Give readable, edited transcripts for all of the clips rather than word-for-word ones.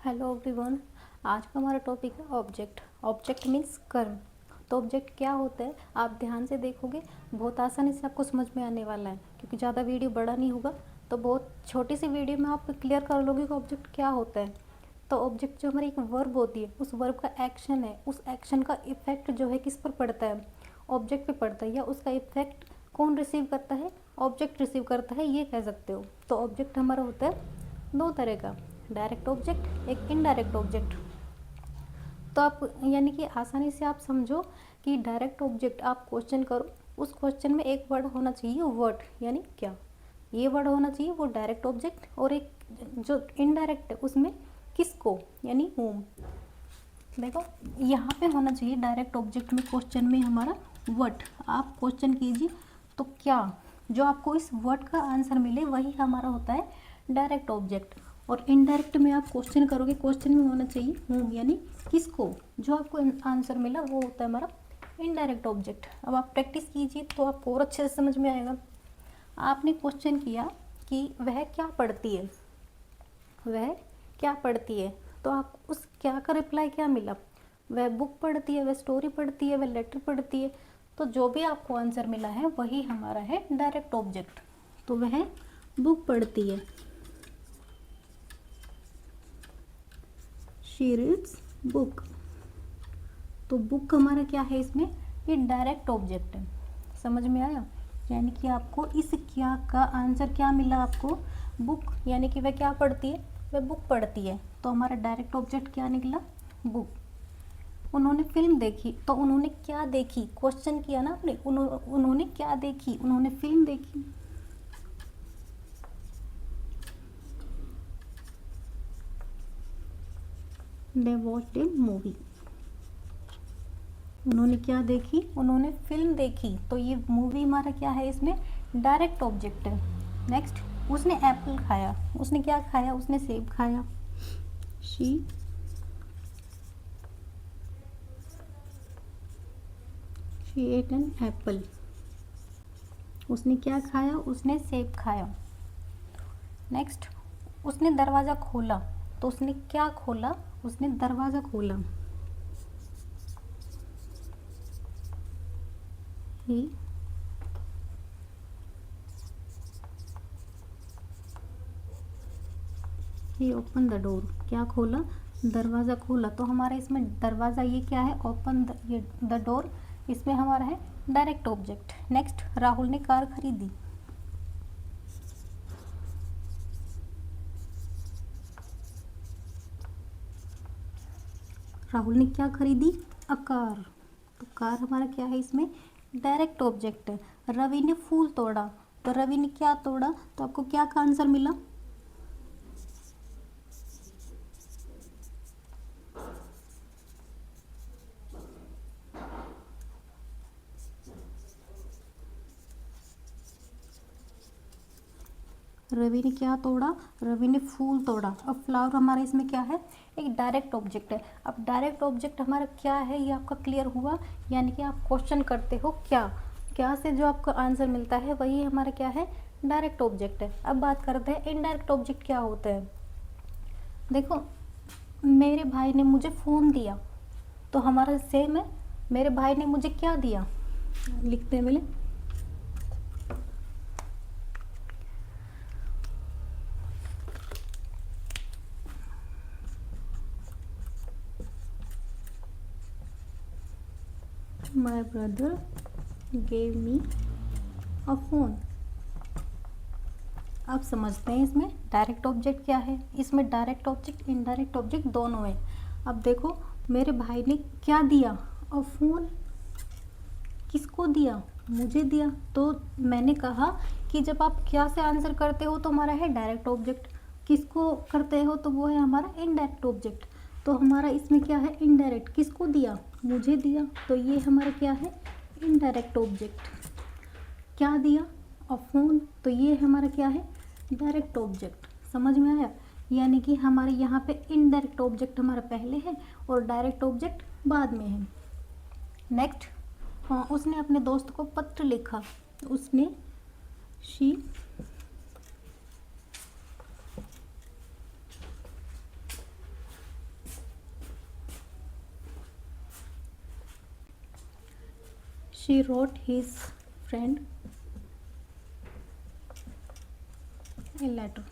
Hello everyone. आज का हमारा टॉपिक है ऑब्जेक्ट। ऑब्जेक्ट मीन्स कर्म। तो ऑब्जेक्ट क्या होता है, आप ध्यान से देखोगे बहुत आसानी से आपको समझ में आने वाला है, क्योंकि ज़्यादा वीडियो बड़ा नहीं होगा, तो बहुत छोटी सी वीडियो में आप क्लियर कर लोगे कि ऑब्जेक्ट क्या होता है। तो ऑब्जेक्ट जो हमारी एक वर्ब होती है, उस वर्ब का एक्शन है, उस एक्शन का इफेक्ट जो है किस पर पड़ता है, ऑब्जेक्ट पे पड़ता है, या उसका इफेक्ट कौन रिसीव करता है, ऑब्जेक्ट रिसीव करता है, ये कह सकते हो। तो ऑब्जेक्ट हमारा होता है दो तरह का, डायरेक्ट ऑब्जेक्ट, एक इनडायरेक्ट ऑब्जेक्ट। तो आप यानी कि आसानी से आप समझो कि डायरेक्ट ऑब्जेक्ट आप क्वेश्चन करो, उस क्वेश्चन में एक वर्ड होना चाहिए, वर्ड यानी क्या, ये वर्ड होना चाहिए वो डायरेक्ट ऑब्जेक्ट, और एक जो इनडायरेक्ट है उसमें किसको यानी होम। देखो यहाँ पे होना चाहिए डायरेक्ट ऑब्जेक्ट में, क्वेश्चन में हमारा व्हाट। आप क्वेश्चन कीजिए तो क्या, जो आपको इस वर्ड का आंसर मिले वही हमारा होता है डायरेक्ट ऑब्जेक्ट। और इनडायरेक्ट में आप क्वेश्चन करोगे, क्वेश्चन में होना चाहिए हूम यानी किसको, जो आपको आंसर मिला वो होता है हमारा इनडायरेक्ट ऑब्जेक्ट। अब आप प्रैक्टिस कीजिए तो आपको और अच्छे से समझ में आएगा। आपने क्वेश्चन किया कि वह क्या पढ़ती है, वह क्या पढ़ती है, तो आप उस क्या का रिप्लाई क्या मिला, वह बुक पढ़ती है, वह स्टोरी पढ़ती है, वह लेटर पढ़ती है। तो जो भी आपको आंसर मिला है वही हमारा है डायरेक्ट ऑब्जेक्ट। तो वह बुक पढ़ती है, शी रीड्स बुक। तो बुक हमारा क्या है इसमें, ये डायरेक्ट ऑब्जेक्ट है। समझ में आया, यानी कि आपको इस क्या का आंसर क्या मिला, आपको बुक, यानी कि वह क्या पढ़ती है, वह बुक पढ़ती है। तो हमारा डायरेक्ट ऑब्जेक्ट क्या निकला, बुक। उन्होंने फिल्म देखी, तो उन्होंने क्या देखी, क्वेश्चन किया ना आपने, उन्होंने क्या देखी, उन्होंने फिल्म देखी। दे वॉच्ड ए मूवी, उन्होंने क्या देखी, उन्होंने फिल्म देखी। तो ये मूवी हमारा क्या है, इसमें डायरेक्ट ऑब्जेक्ट है। नेक्स्ट, उसने एप्पल खाया, उसने क्या खाया, उसने सेब खाया, शी एट एन एप्पल। उसने क्या खाया, उसने सेब खाया। नेक्स्ट, उसने दरवाज़ा खोला, तो उसने क्या खोला, उसने दरवाज़ा खोला, ही ओपन द डोर। क्या खोला, दरवाज़ा खोला। तो हमारा इसमें दरवाज़ा ये क्या है, ओपन ये द डोर, इसमें हमारा है डायरेक्ट ऑब्जेक्ट। नेक्स्ट, राहुल ने कार खरीदी, राहुल ने क्या खरीदी, अ कार। तो कार हमारा क्या है इसमें डायरेक्ट ऑब्जेक्ट है। रवि ने फूल तोड़ा, तो रवि ने क्या तोड़ा, तो आपको क्या का आंसर मिला, रवि ने क्या तोड़ा, रवि ने फूल तोड़ा। अब फ्लावर हमारा इसमें क्या है, एक डायरेक्ट ऑब्जेक्ट है। अब डायरेक्ट ऑब्जेक्ट हमारा क्या है ये आपका क्लियर हुआ, यानी कि आप क्वेश्चन करते हो क्या, क्या से जो आपको आंसर मिलता है वही हमारा क्या है डायरेक्ट ऑब्जेक्ट है। अब बात करते हैं इनडायरेक्ट ऑब्जेक्ट क्या होता है। देखो, मेरे भाई ने मुझे फ़ोन दिया, तो हमारा सेम है, मेरे भाई ने मुझे क्या दिया, लिखते हैं पहले, my brother gave me a phone. आप समझते हैं इसमें डायरेक्ट ऑब्जेक्ट क्या है, इसमें डायरेक्ट ऑब्जेक्ट इनडायरेक्ट ऑब्जेक्ट दोनों है। अब देखो, मेरे भाई ने क्या दिया, और फ़ोन किसको दिया, मुझे दिया। तो मैंने कहा कि जब आप क्या से आंसर करते हो तो हमारा है डायरेक्ट ऑब्जेक्ट, किसको करते हो तो वो है हमारा इनडायरेक्ट ऑब्जेक्ट। तो हमारा इसमें क्या है इनडायरेक्ट, किसको दिया, मुझे दिया, तो ये हमारा क्या है इनडायरेक्ट ऑब्जेक्ट। क्या दिया, और फ़ोन, तो ये हमारा क्या है डायरेक्ट ऑब्जेक्ट। समझ में आया, यानी कि हमारे यहाँ पे इनडायरेक्ट ऑब्जेक्ट हमारा पहले है और डायरेक्ट ऑब्जेक्ट बाद में है। नेक्स्ट, उसने अपने दोस्त को पत्र लिखा, उसने she she wrote his friend a letter.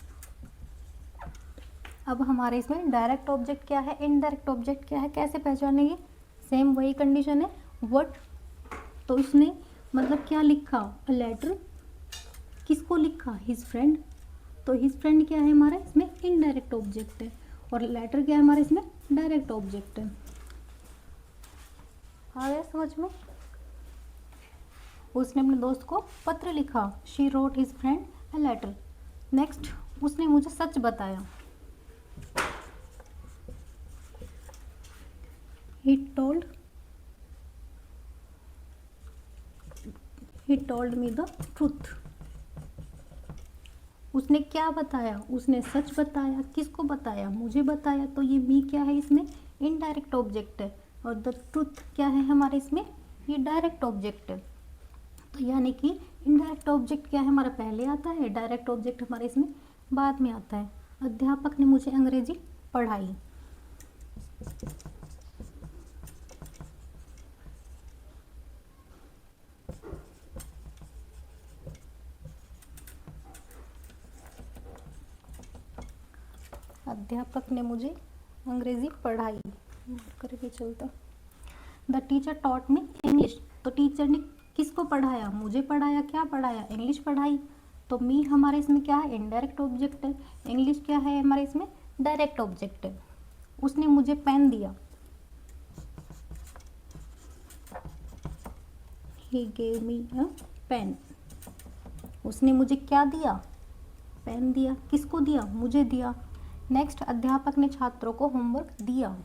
अब हमारे इसमें डायरेक्ट ऑब्जेक्ट क्या है, इनडायरेक्ट ऑब्जेक्ट क्या है, कैसे पहचानेंगे? सेम वही कंडीशन है, व्हाट। तो उसने मतलब क्या लिखा, अ लेटर, किसको लिखा, हिज फ्रेंड। तो हिज फ्रेंड क्या है हमारा इसमें इनडायरेक्ट ऑब्जेक्ट है, और लेटर क्या है हमारे इसमें डायरेक्ट ऑब्जेक्ट है। आ गया समझ में? उसने अपने दोस्त को पत्र लिखा, she wrote his friend a letter. Next, उसने मुझे सच बताया, he told me the truth। उसने क्या बताया, उसने सच बताया, किसको बताया, मुझे बताया। तो ये मी क्या है इसमें इनडायरेक्ट ऑब्जेक्ट है, और द ट्रूथ क्या है हमारे इसमें, ये डायरेक्ट ऑब्जेक्ट है। तो यानी कि इनडायरेक्ट ऑब्जेक्ट क्या है हमारा पहले आता है, डायरेक्ट ऑब्जेक्ट हमारे इसमें बाद में आता है। अध्यापक ने मुझे अंग्रेजी पढ़ाई। अध्यापक ने मुझे अंग्रेजी पढ़ाई करके चलता। The teacher taught me English. तो टीचर ने किसको पढ़ाया, मुझे पढ़ाया, क्या पढ़ाया, इंग्लिश पढ़ाई। तो मी हमारे इसमें क्या है इनडायरेक्ट ऑब्जेक्ट है, इंग्लिश क्या है हमारे इसमें डायरेक्ट ऑब्जेक्ट है। उसने मुझे पेन दिया, he gave me a pen. उसने मुझे क्या दिया, पेन दिया। किसको दिया, मुझे दिया। नेक्स्ट, अध्यापक ने छात्रों को होमवर्क दिया।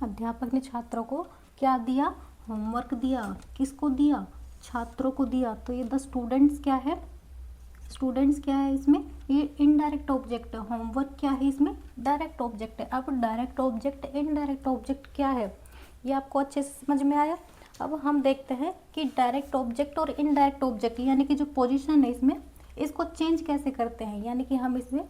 अध्यापक ने छात्रों को क्या दिया, होमवर्क दिया। किसको दिया, छात्रों को दिया। तो ये द स्टूडेंट्स क्या है, स्टूडेंट्स क्या है इसमें, ये इनडायरेक्ट ऑब्जेक्ट है। होमवर्क क्या है इसमें डायरेक्ट ऑब्जेक्ट है। अब डायरेक्ट ऑब्जेक्ट इनडायरेक्ट ऑब्जेक्ट क्या है, ये आपको अच्छे से समझ में आया। अब हम देखते हैं कि डायरेक्ट ऑब्जेक्ट और इनडायरेक्ट ऑब्जेक्ट यानी कि जो पोजीशन है इसमें, इसको चेंज कैसे करते हैं। यानी कि हम इसमें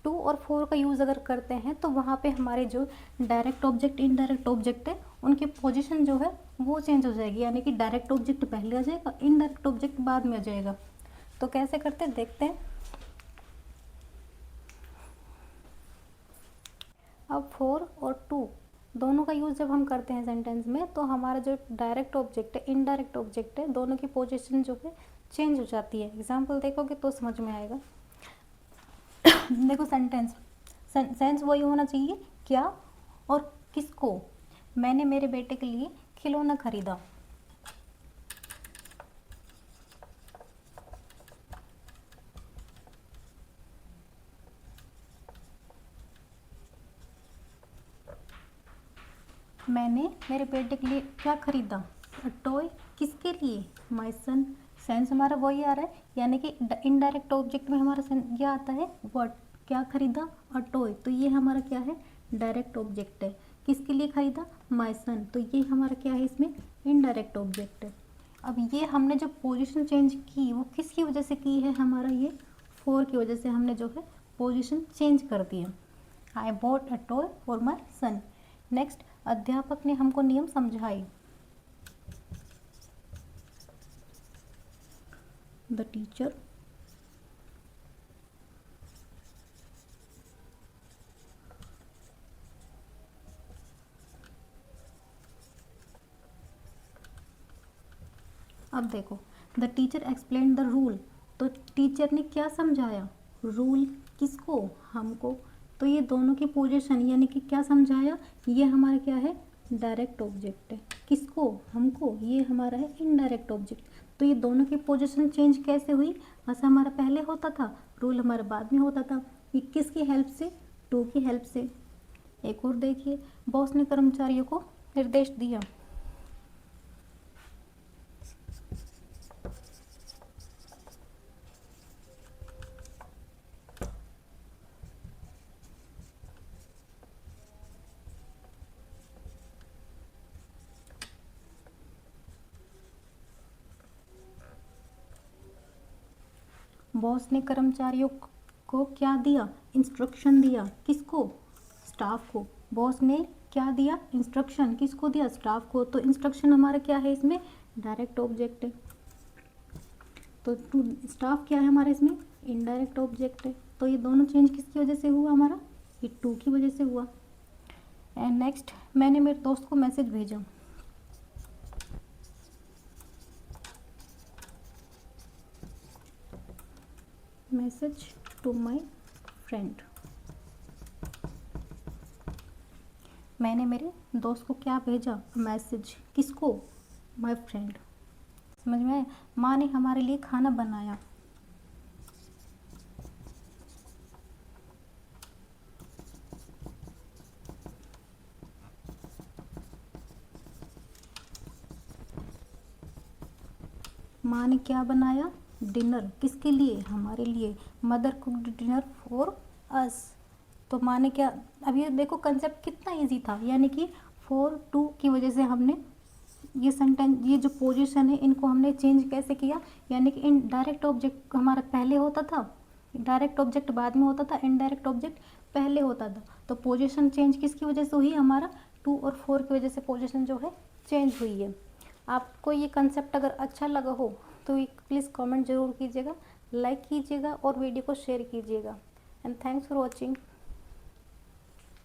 2 और 4 का यूज़ अगर करते हैं तो वहाँ पे हमारे जो डायरेक्ट ऑब्जेक्ट इनडायरेक्ट ऑब्जेक्ट है उनकी पोजीशन जो है वो चेंज हो जाएगी। यानी कि डायरेक्ट ऑब्जेक्ट पहले आ जाएगा, इनडायरेक्ट ऑब्जेक्ट बाद में आ जाएगा। तो कैसे करते हैं देखते हैं। अब 4 और 2 दोनों का यूज़ जब हम करते हैं सेंटेंस में, तो हमारा जो डायरेक्ट ऑब्जेक्ट है इनडायरेक्ट ऑब्जेक्ट है, दोनों की पोजीशन जो है चेंज हो जाती है। एग्जाम्पल देखोगे तो समझ में आएगा। देखो सेंस वही होना चाहिए, क्या और किसको। मैंने मेरे बेटे के लिए खिलौना खरीदा। मैंने मेरे बेटे के लिए क्या खरीदा, टॉय। किसके लिए, माय सन। सेंस हमारा वही आ रहा है, यानी कि इनडायरेक्ट ऑब्जेक्ट में हमारा सेंस क्या आता है, व्हाट, क्या खरीदा, अ टॉय। तो ये हमारा क्या है डायरेक्ट ऑब्जेक्ट है। किसके लिए खरीदा, माय सन। तो ये हमारा क्या है इसमें इनडायरेक्ट ऑब्जेक्ट है। अब ये हमने जो पोजीशन चेंज की वो किसकी वजह से की है, हमारा ये 4 की वजह से हमने जो है पोजीशन चेंज कर दी है। I bought a toy for my son. Next, अध्यापक ने हमको नियम समझाए। द टीचर अब देखो, the teacher explain the rule. तो टीचर ने क्या समझाया, रूल। किसको, हमको। तो ये दोनों की पोजीशन यानी कि क्या समझाया, ये हमारा क्या है डायरेक्ट ऑब्जेक्ट है। किसको, हमको। ये हमारा है इनडायरेक्ट ऑब्जेक्ट। तो ये दोनों की पोजीशन चेंज कैसे हुई, ऐसा हमारा पहले होता था, रूल हमारा बाद में होता था। ये किसकी हेल्प से, टू की हेल्प से। एक और देखिए, बॉस ने कर्मचारियों को निर्देश दिया। बॉस ने कर्मचारियों को क्या दिया, इंस्ट्रक्शन दिया, किसको, स्टाफ को। बॉस ने क्या दिया, इंस्ट्रक्शन, किसको दिया, स्टाफ को। तो इंस्ट्रक्शन हमारा क्या है इसमें, डायरेक्ट ऑब्जेक्ट है। तो टू स्टाफ क्या है हमारे इसमें, इनडायरेक्ट ऑब्जेक्ट है। तो ये दोनों चेंज किसकी वजह से हुआ हमारा, ये टू की वजह से हुआ। एंड नेक्स्ट, मैंने मेरे दोस्त को मैसेज भेजा। मैसेज टू माय फ्रेंड, मैंने मेरे दोस्त को क्या भेजा, मैसेज, किसको, माय फ्रेंड। समझ में आया। माँ ने हमारे लिए खाना बनाया। माँ ने क्या बनाया, डिनर, किसके लिए, हमारे लिए। Mother cooked dinner for us. तो माँ ने क्या, अब ये देखो कंसेप्ट कितना इजी था, यानी कि फॉर टू की वजह से हमने ये सेंटेंस, ये जो पोजीशन है इनको हमने चेंज कैसे किया, यानी कि इन डायरेक्ट ऑब्जेक्ट हमारा पहले होता था, डायरेक्ट ऑब्जेक्ट बाद में होता था, इनडायरेक्ट ऑब्जेक्ट पहले होता था। तो पोजीशन चेंज किसकी वजह से हुई, हमारा टू और फोर की वजह से पोजीशन जो है चेंज हुई है। आपको ये कंसेप्ट अगर अच्छा लगा हो तो प्लीज़ कमेंट ज़रूर कीजिएगा, लाइक कीजिएगा और वीडियो को शेयर कीजिएगा। And thanks for watching.